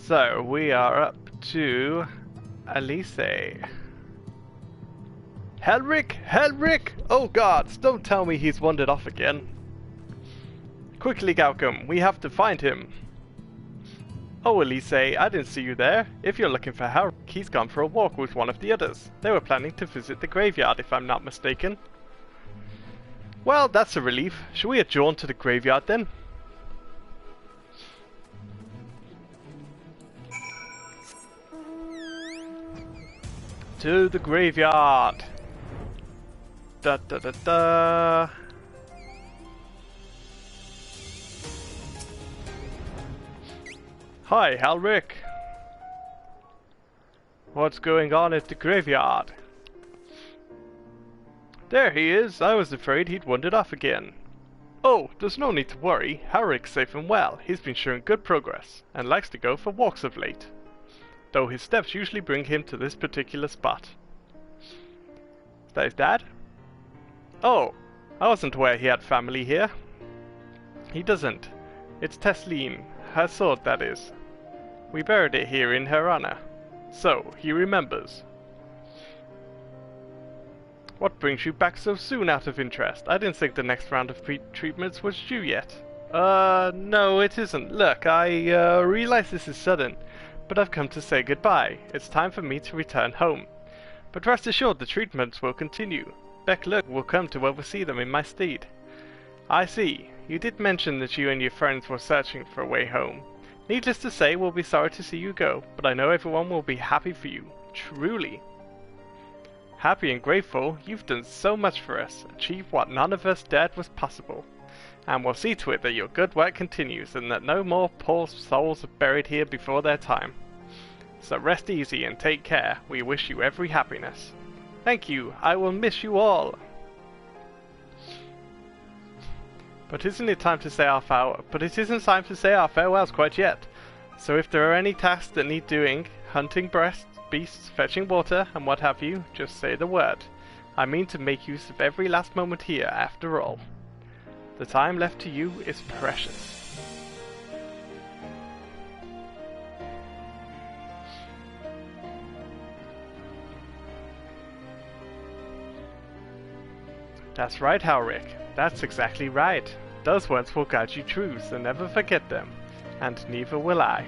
So, we are up to Elise. Helric! Helric! Oh gods, don't tell me he's wandered off again. Quickly, Galcum, we have to find him. Oh, Elise, I didn't see you there. If you're looking for Helric, he's gone for a walk with one of the others. They were planning to visit the graveyard, if I'm not mistaken. Well, that's a relief. Shall we adjourn to the graveyard then? To the graveyard! Da da da da! Hi, Helric! What's going on at the graveyard? There he is! I was afraid he'd wandered off again. Oh, there's no need to worry. Helric's safe and well. He's been showing good progress, and likes to go for walks of late. Though his steps usually bring him to this particular spot. Is that his dad? Oh, I wasn't aware he had family here. He doesn't. It's Tesleen, her sword that is. We buried it here in her honor. So, he remembers. What brings you back so soon out of interest? I didn't think the next round of treatments was due yet. No it isn't. Look, I realize this is sudden, but I've come to say goodbye. It's time for me to return home. But rest assured the treatments will continue. Beck Lurk will come to oversee them in my stead. I see. You did mention that you and your friends were searching for a way home. Needless to say, we'll be sorry to see you go, but I know everyone will be happy for you. Truly. Happy and grateful, you've done so much for us, achieved what none of us dared was possible. And we'll see to it that your good work continues and that no more poor souls are buried here before their time. So rest easy and take care. We wish you every happiness. Thank you. I will miss you all. But isn't it time to say our farewells quite yet. So if there are any tasks that need doing, hunting beasts, fetching water, and what have you, just say the word. I mean to make use of every last moment here, after all. The time left to you is precious. That's right, Helric. That's exactly right. Those words will guide you true, so never forget them. And neither will I.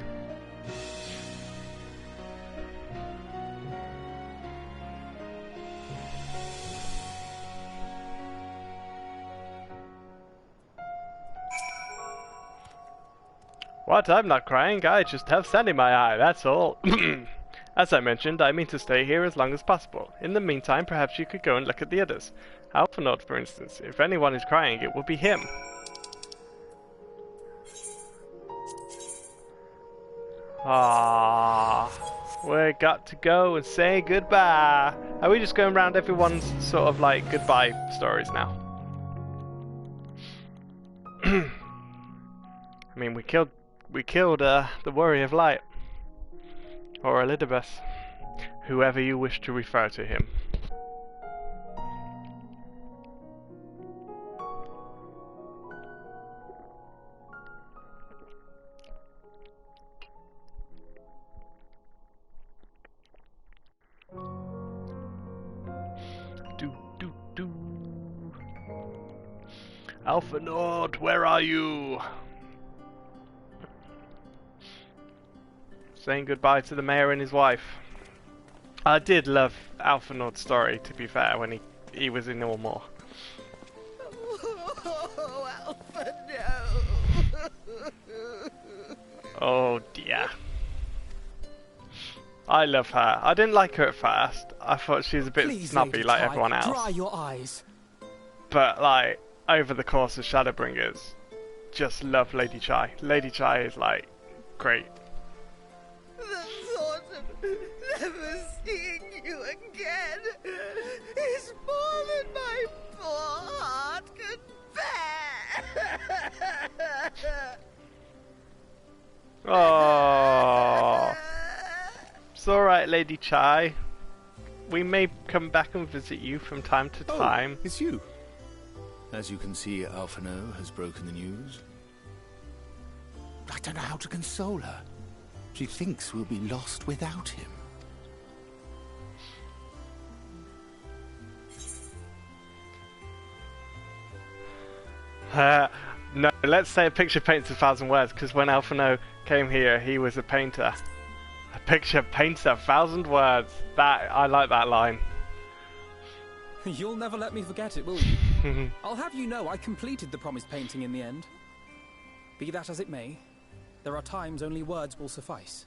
What? I'm not crying, I just have sand in my eye, that's all. As I mentioned, I mean to stay here as long as possible. In the meantime, perhaps you could go and look at the others. Alphinaud, for instance. If anyone is crying, it will be him. Ah, we got to go and say goodbye. Are we just going around everyone's sort of like goodbye stories now? I mean, we killed the Warrior of Light. Or Elidibus. Whoever you wish to refer to him. Alphinaud, where are you? Saying goodbye to the mayor and his wife. I did love Alphinaud's story, to be fair, when he was in Ormore. Oh, Alphinaud! Oh dear. I love her. I didn't like her at first. I thought she was a bit snobby like everyone else. Dry your eyes. But like, over the course of Shadowbringers, just love Lady Chai. Lady Chai is like, great. The thought of never seeing you again is more than my poor heart can bear. Oh, it's alright, Lady Chai. We may come back and visit you from time to time. It's you. As you can see, Alphinaud has broken the news. I don't know how to console her. She thinks we'll be lost without him. No, let's say a picture paints 1,000 words, because when Alphino came here, he was a painter. A picture paints 1,000 words. That, I like that line. You'll never let me forget it, will you? I'll have you know I completed the promised painting in the end. Be that as it may, there are times only words will suffice.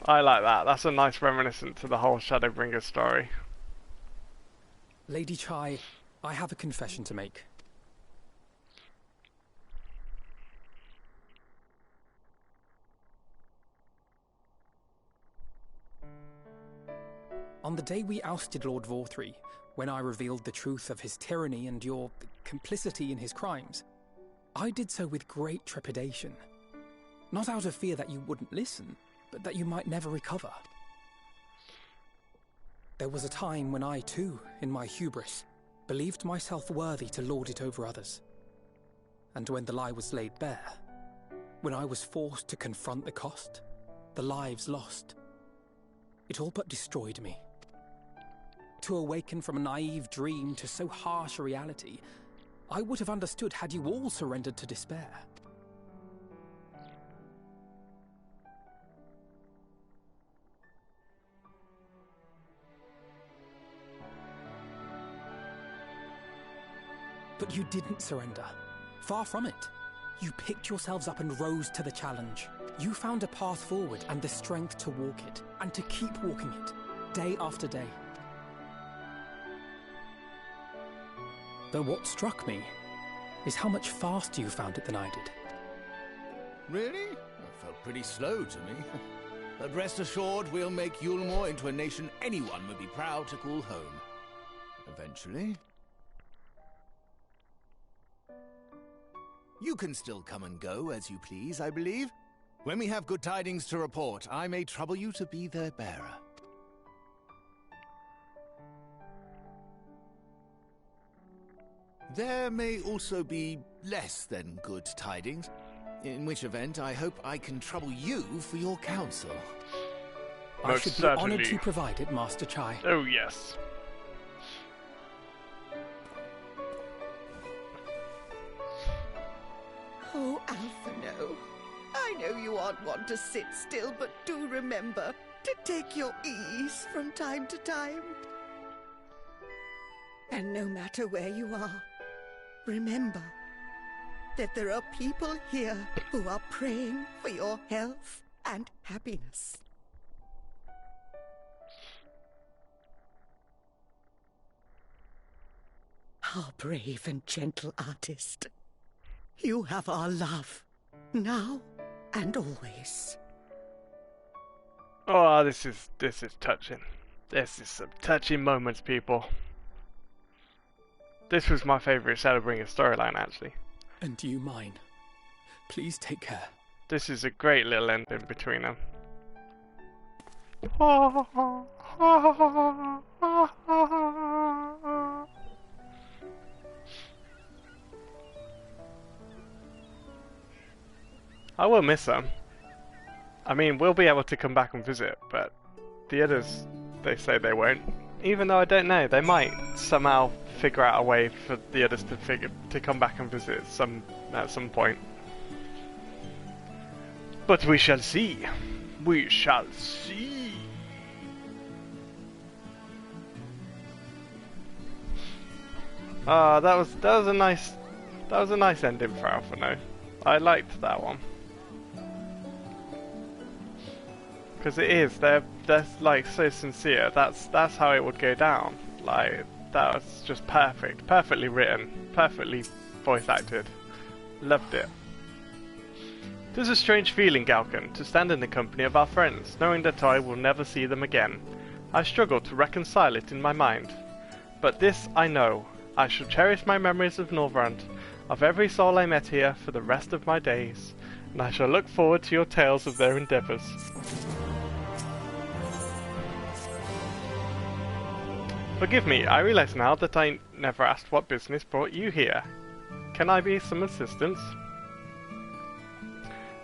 I like that. That's a nice reminiscent to the whole Shadowbringer story. Lady Chai, I have a confession to make. On the day we ousted Lord Vorthree, when I revealed the truth of his tyranny and your complicity in his crimes, I did so with great trepidation. Not out of fear that you wouldn't listen, but that you might never recover. There was a time when I too, in my hubris, believed myself worthy to lord it over others. And when the lie was laid bare, when I was forced to confront the cost, the lives lost, it all but destroyed me. To awaken from a naive dream to so harsh a reality, I would have understood had you all surrendered to despair. But you didn't surrender. Far from it. You picked yourselves up and rose to the challenge. You found a path forward and the strength to walk it, and to keep walking it, day after day. Though what struck me is how much faster you found it than I did. Really? That felt pretty slow to me. But rest assured, we'll make Yulmore into a nation anyone would be proud to call home. Eventually. You can still come and go as you please, I believe. When we have good tidings to report, I may trouble you to be their bearer. There may also be less than good tidings, in which event I hope I can trouble you for your counsel. I should be honored to provide it, Master Chai. Oh, yes. Oh, Alphino, I know you aren't one to sit still, but do remember to take your ease from time to time. And no matter where you are, remember that there are people here who are praying for your health and happiness. Our brave and gentle artist. You have our love, now and always. Oh, this is touching. This is some touching moments, people. This was my favourite Shadowbringer storyline, actually. And you mine. Please take care. This is a great little ending between them. I will miss them. I mean, we'll be able to come back and visit, but the others, they say they won't. Even though I don't know, they might somehow figure out a way for the others to come back and visit at some point. But we shall see. We shall see. That was a nice ending for Alphino. I liked that one. Because it is, they're like so sincere. That's how it would go down. Like, that was just perfect, perfectly written, perfectly voice acted. Loved it. It is a strange feeling, Galcan, to stand in the company of our friends, knowing that I will never see them again. I struggle to reconcile it in my mind. But this I know, I shall cherish my memories of Norvrand, of every soul I met here for the rest of my days, and I shall look forward to your tales of their endeavours. Forgive me, I realise now that I never asked what business brought you here. Can I be some assistance?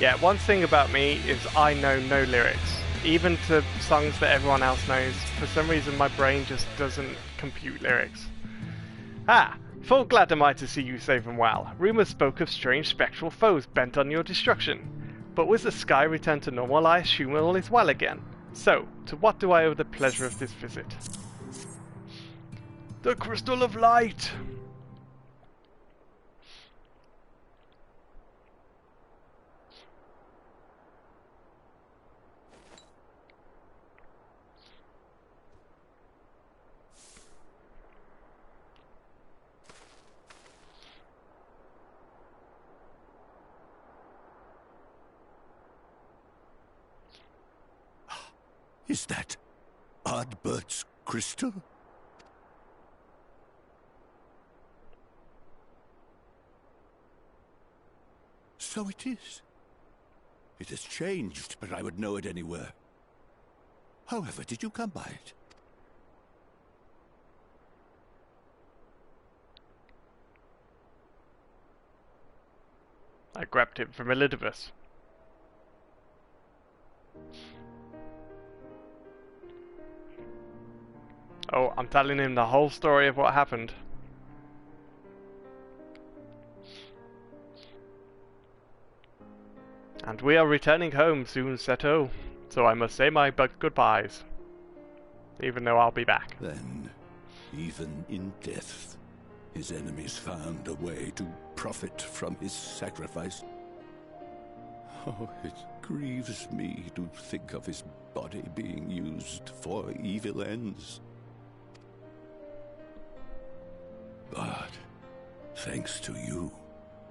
Yeah, one thing about me is I know no lyrics. Even to songs that everyone else knows. For some reason my brain just doesn't compute lyrics. Ah! Full glad am I to see you safe and well. Rumours spoke of strange spectral foes bent on your destruction. But with the sky returned to normal, I assume all is well again. So, to what do I owe the pleasure of this visit? The Crystal of Light! Is that Ardbert's crystal? So it is. It has changed, but I would know it anywhere. However, did you come by it? I grabbed it from Elidibus. Oh, I'm telling him the whole story of what happened. And we are returning home soon, Seto. So I must say my goodbyes. Even though I'll be back. Then, even in death, his enemies found a way to profit from his sacrifice. Oh, it grieves me to think of his body being used for evil ends. But, thanks to you,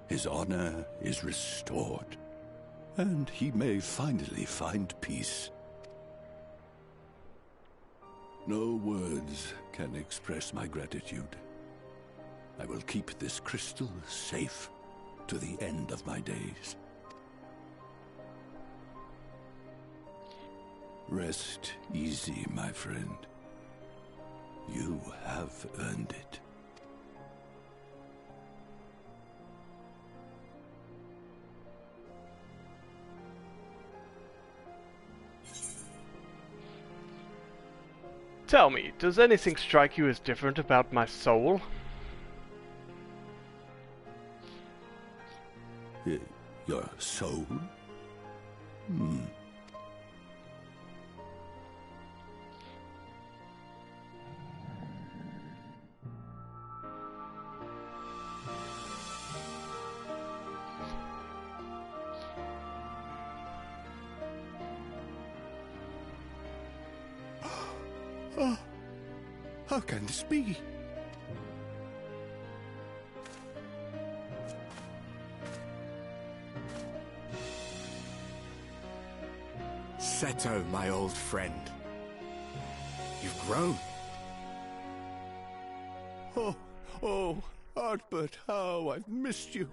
his honor is restored, and he may finally find peace. No words can express my gratitude. I will keep this crystal safe to the end of my days. Rest easy, my friend. You have earned it. Tell me, does anything strike you as different about my soul? Your soul? Oh, how can this be? Seto, my old friend. You've grown. Oh, Ardbert, how I've missed you.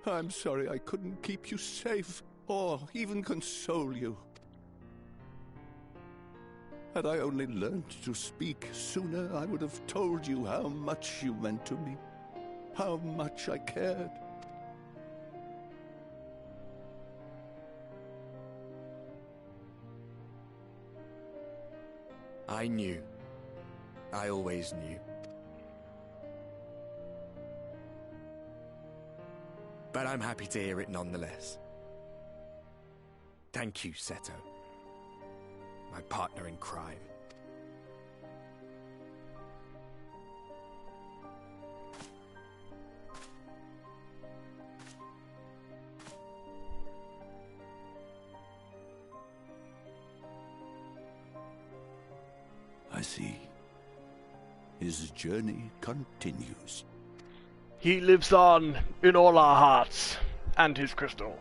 I'm sorry I couldn't keep you safe, or even console you. Had I only learned to speak sooner, I would have told you how much you meant to me, how much I cared. I knew. I always knew. But I'm happy to hear it nonetheless. Thank you, Seto. My partner in crime. I see. His journey continues. He lives on in all our hearts, and his crystal.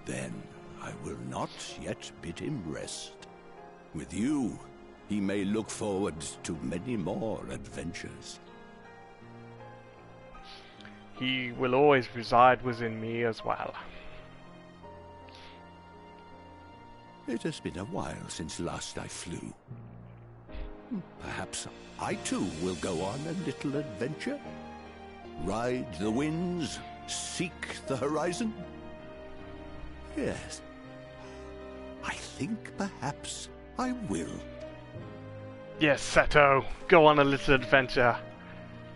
Then I will not yet bid him rest. With you, he may look forward to many more adventures. He will always reside within me as well. It has been a while since last I flew. Perhaps I too will go on a little adventure? Ride the winds, seek the horizon? Yes, I think perhaps I will. Yes, Seto, go on a little adventure.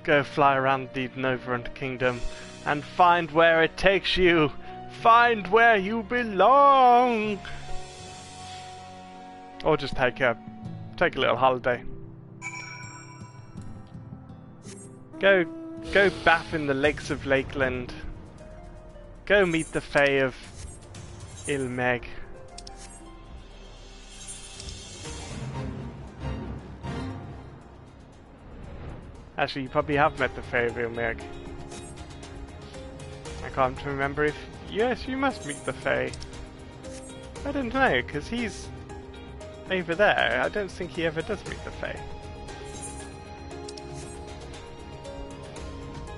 Go fly around the Novrand Kingdom and find where it takes you. Find where you belong. Or just take a little holiday. Go bath in the lakes of Lakeland. Go meet the Fae of Ilmeg. Actually, you probably have met the Fae of Ilmeg. I can't remember if... Yes, you must meet the Fae. I don't know, because he's over there. I don't think he ever does meet the Fae.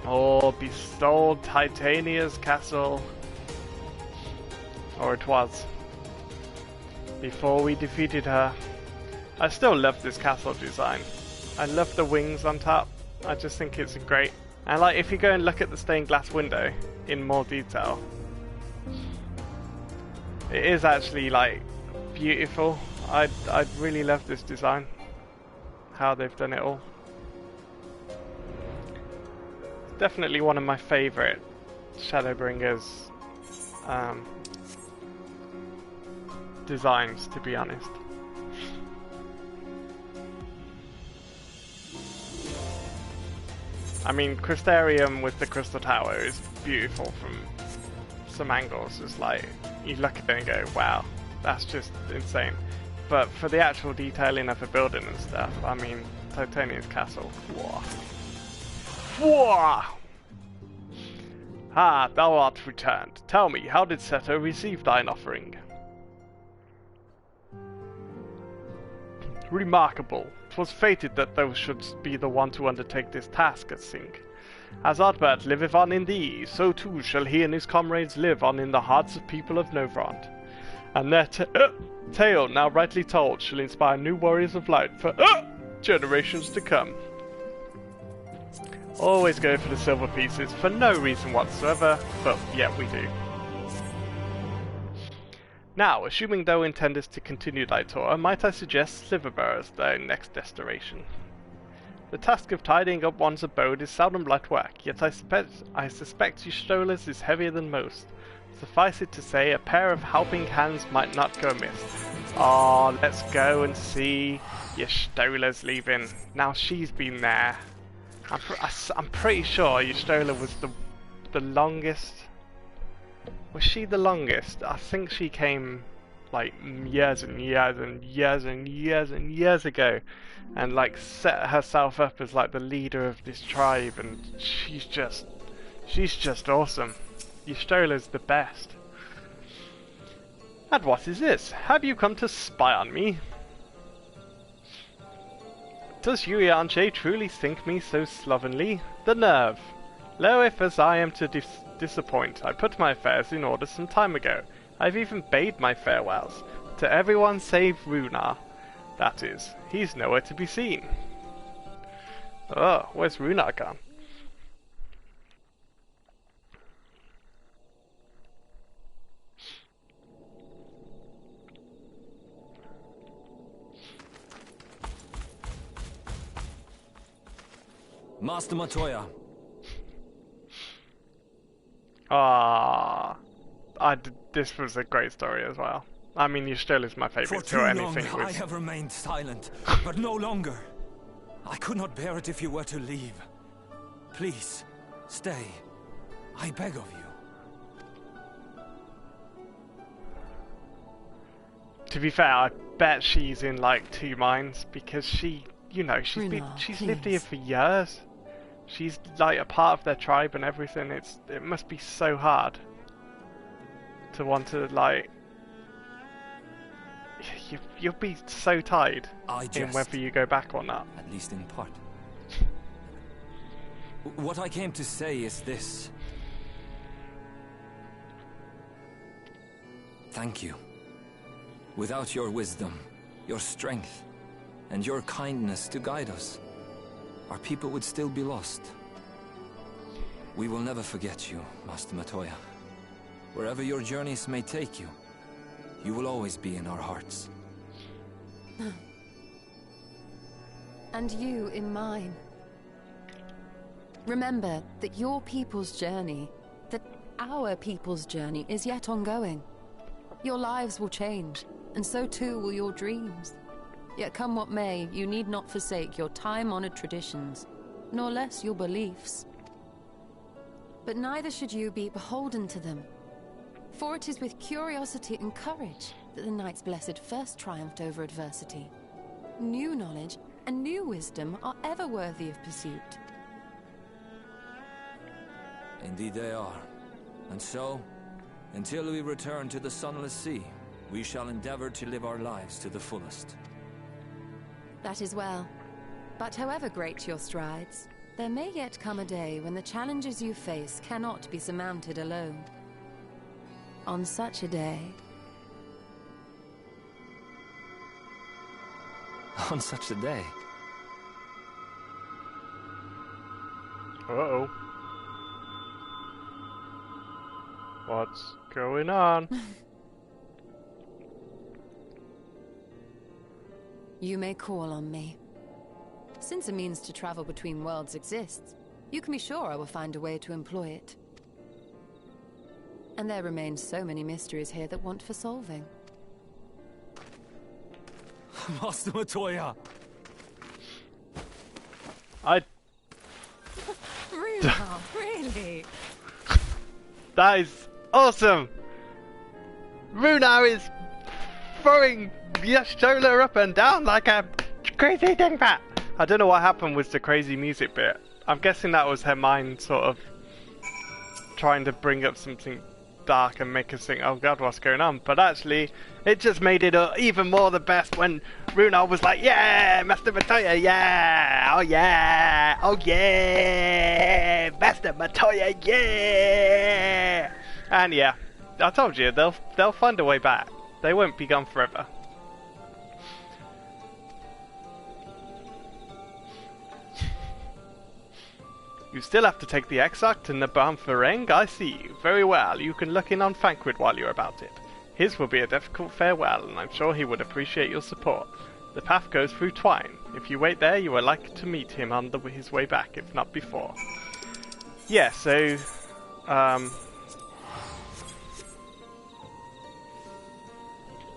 Oh, bestowed Titania's castle. Or it was. Before we defeated her. I still love this castle design. I love the wings on top. I just think it's great. And like, if you go and look at the stained glass window in more detail, it is actually like beautiful. I really love this design. How they've done it all. Definitely one of my favourite Shadowbringers designs, to be honest. I mean, Crystarium with the Crystal Tower is beautiful from some angles. It's like, you look at it and go, wow, that's just insane. But for the actual detailing of the building and stuff, I mean, Titania's castle, whoa. Whoa! Ah, thou art returned. Tell me, how did Seto receive thine offering? Remarkable. 'Twas fated that thou shouldst be the one to undertake this task, I think. As Ardbert liveth on in thee, so too shall he and his comrades live on in the hearts of people of Novrand. And their tale, now rightly told, shall inspire new warriors of light for generations to come. Always go for the silver pieces for no reason whatsoever, but yeah, we do. Now, assuming thou intendest to continue thy tour, might I suggest Sliverborough as thy next destination? The task of tidying up one's abode is seldom light work, yet I suspect Ystola's is heavier than most. Suffice it to say, a pair of helping hands might not go amiss. Oh, let's go and see Ystola's leaving. Now she's been there. I'm pretty sure Yustola was the longest. Was she the longest? I think she came like years and years and years and years and years ago, and like set herself up as like the leader of this tribe, and she's just awesome. Ystola's the best. And what is this? Have you come to spy on me? Does Yuyanche truly think me so slovenly? The nerve! Lo, if as I am to disappoint, I put my affairs in order some time ago. I've even bade my farewells. To everyone save Runar. That is, he's nowhere to be seen. Oh, where's Runar gone? Master Matoya. This was a great story as well. I mean, Ystola's my favourite For too anything long, I have remained silent, but no longer. I could not bear it if you were to leave. Please, stay. I beg of you. To be fair, I bet she's in like two minds, because she, you know, she's lived here for years. She's like a part of their tribe and everything. It must be so hard to want to like. You'll be so tied in whether you go back or not. At least in part. What I came to say is this. Thank you. Without your wisdom, your strength, and your kindness to guide us, our people would still be lost. We will never forget you, Master Matoya. Wherever your journeys may take you, you will always be in our hearts. And you in mine. Remember that your people's journey, that our people's journey is yet ongoing. Your lives will change, and so too will your dreams. Yet come what may, you need not forsake your time-honored traditions, nor less your beliefs. But neither should you be beholden to them. For it is with curiosity and courage that the Knight's Blessed first triumphed over adversity. New knowledge and new wisdom are ever worthy of pursuit. Indeed they are. And so, until we return to the Sunless Sea, we shall endeavor to live our lives to the fullest. That is well. But however great your strides, there may yet come a day when the challenges you face cannot be surmounted alone. On such a day... On such a day? Uh-oh. What's going on? You may call on me. Since a means to travel between worlds exists, you can be sure I will find a way to employ it. And there remain so many mysteries here that want for solving. Master Matoya! Runa, really? That is awesome! Runa is throwing Y'shtola up and down like a crazy dingbat! I don't know what happened with the crazy music bit. I'm guessing that was her mind sort of trying to bring up something dark and make us think, oh god, what's going on? But actually, it just made it even more the best when Runa was like, yeah, Master Matoya, yeah, oh yeah, oh yeah, Master Matoya, yeah. And yeah, I told you, they'll find a way back. They won't be gone forever. You still have to take the Exarch and the Banfereng, I see you. Very well, you can look in on Thancred while you're about it. His will be a difficult farewell, and I'm sure he would appreciate your support. The path goes through Twine. If you wait there, you are likely to meet him on his way back, if not before. Yeah, so...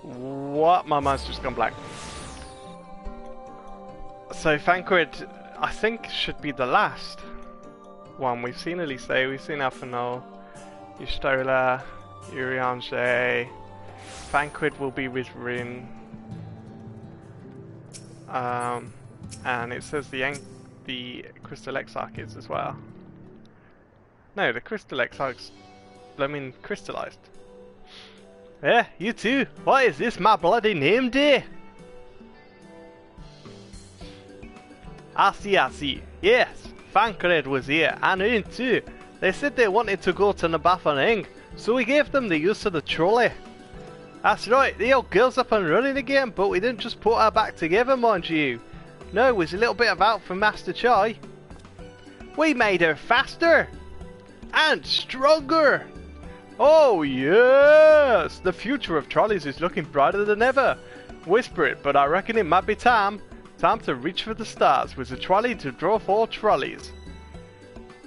What? My mind's just gone blank. So Thancred, I think, should be the last one. We've seen Elise, we've seen Athanol, Y'shtola, Urianger, Thancred will be with Rin, and it says the Crystal Exarch is as well. No, the Crystal Exarch's blooming crystallized. Yeah, you too. What is this, my bloody name day? I see. Yes, Thancred was here, and Ian too. They said they wanted to go to Nabathaneng, so we gave them the use of the trolley. That's right, the old girl's up and running again, but we didn't just put her back together, mind you. No, it was a little bit of help from Master Chai. We made her faster and stronger. Oh yes, the future of trolleys is looking brighter than ever. Whisper it, but I reckon it might be time to reach for the stars with a trolley to draw 4 trolleys.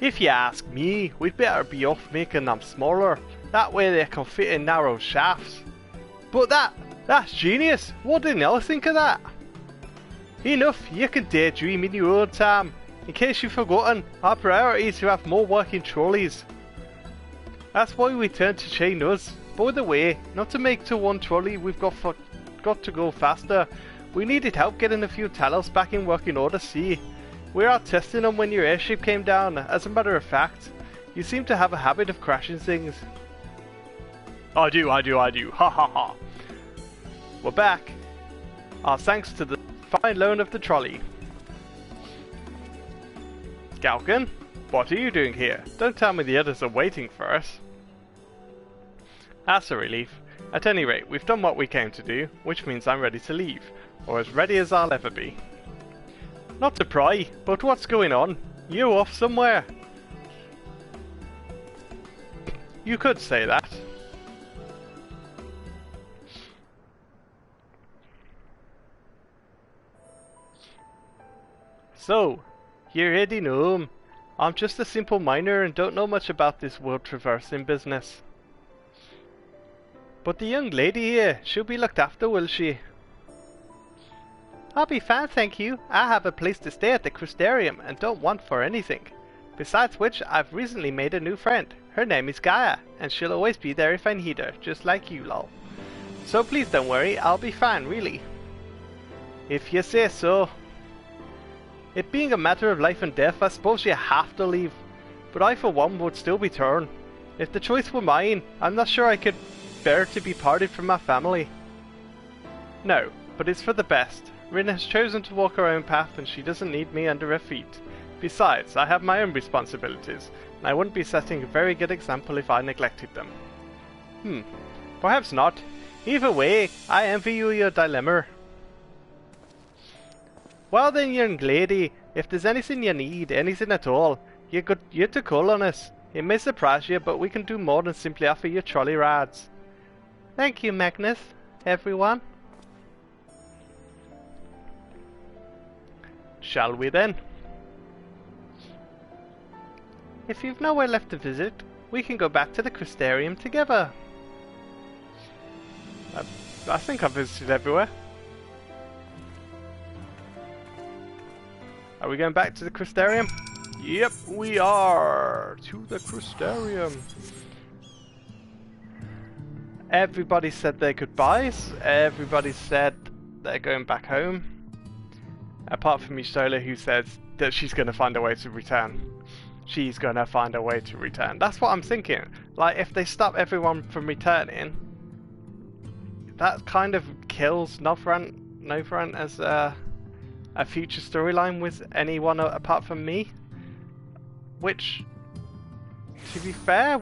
If you ask me, we'd better be off making them smaller. That way they can fit in narrow shafts. But that's genius. What didn't I think of that? Enough, you can daydream in your own time. In case you've forgotten, our priority is to have more working trolleys. That's why we turned to chain us. By the way, not to make to one trolley, we've got to go faster. We needed help getting a few Talos back in working order, see? We were out testing them when your airship came down. As a matter of fact, you seem to have a habit of crashing things. I do, ha ha ha. We're back. Our thanks to the fine loan of the trolley. Galkin, what are you doing here? Don't tell me the others are waiting for us. That's a relief. At any rate, we've done what we came to do, which means I'm ready to leave, or as ready as I'll ever be. Not to pry, but what's going on? You off somewhere? You could say that. So, you're heading home. I'm just a simple miner and don't know much about this world traversing business. But the young lady here, she'll be looked after, will she? I'll be fine, thank you. I have a place to stay at the Crystarium and don't want for anything. Besides which, I've recently made a new friend. Her name is Gaia, and she'll always be there if I need her, just like you, lol. So please don't worry, I'll be fine, really. If you say so. It being a matter of life and death, I suppose you have to leave. But I for one would still be torn. If the choice were mine, I'm not sure I could bear to be parted from my family. No, but it's for the best. Rin has chosen to walk her own path and she doesn't need me under her feet. Besides, I have my own responsibilities, and I wouldn't be setting a very good example if I neglected them. Perhaps not. Either way, I envy you your dilemma. Well then, young lady, if there's anything you need, anything at all, you're to call on us. It may surprise you, but we can do more than simply offer you trolley rides. Thank you, Magnus, everyone. Shall we then? If you've nowhere left to visit, we can go back to the Crystarium together. I think I've visited everywhere. Are we going back to the Crystarium? Yep, we are! To the Crystarium. Everybody said their goodbyes. Everybody said they're going back home. Apart from Mistola, who says that she's going to find a way to return. She's going to find a way to return. That's what I'm thinking. Like, if they stop everyone from returning, that kind of kills Novran as a future storyline with anyone apart from me. Which, to be fair,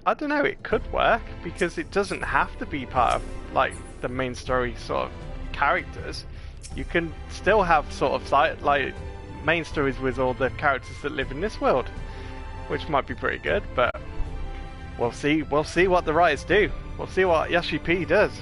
I don't know, it could work, because it doesn't have to be part of, like, the main story sort of characters. You can still have sort of like main stories with all the characters that live in this world, which might be pretty good, but we'll see what the writers do. We'll see what Yoshi P does.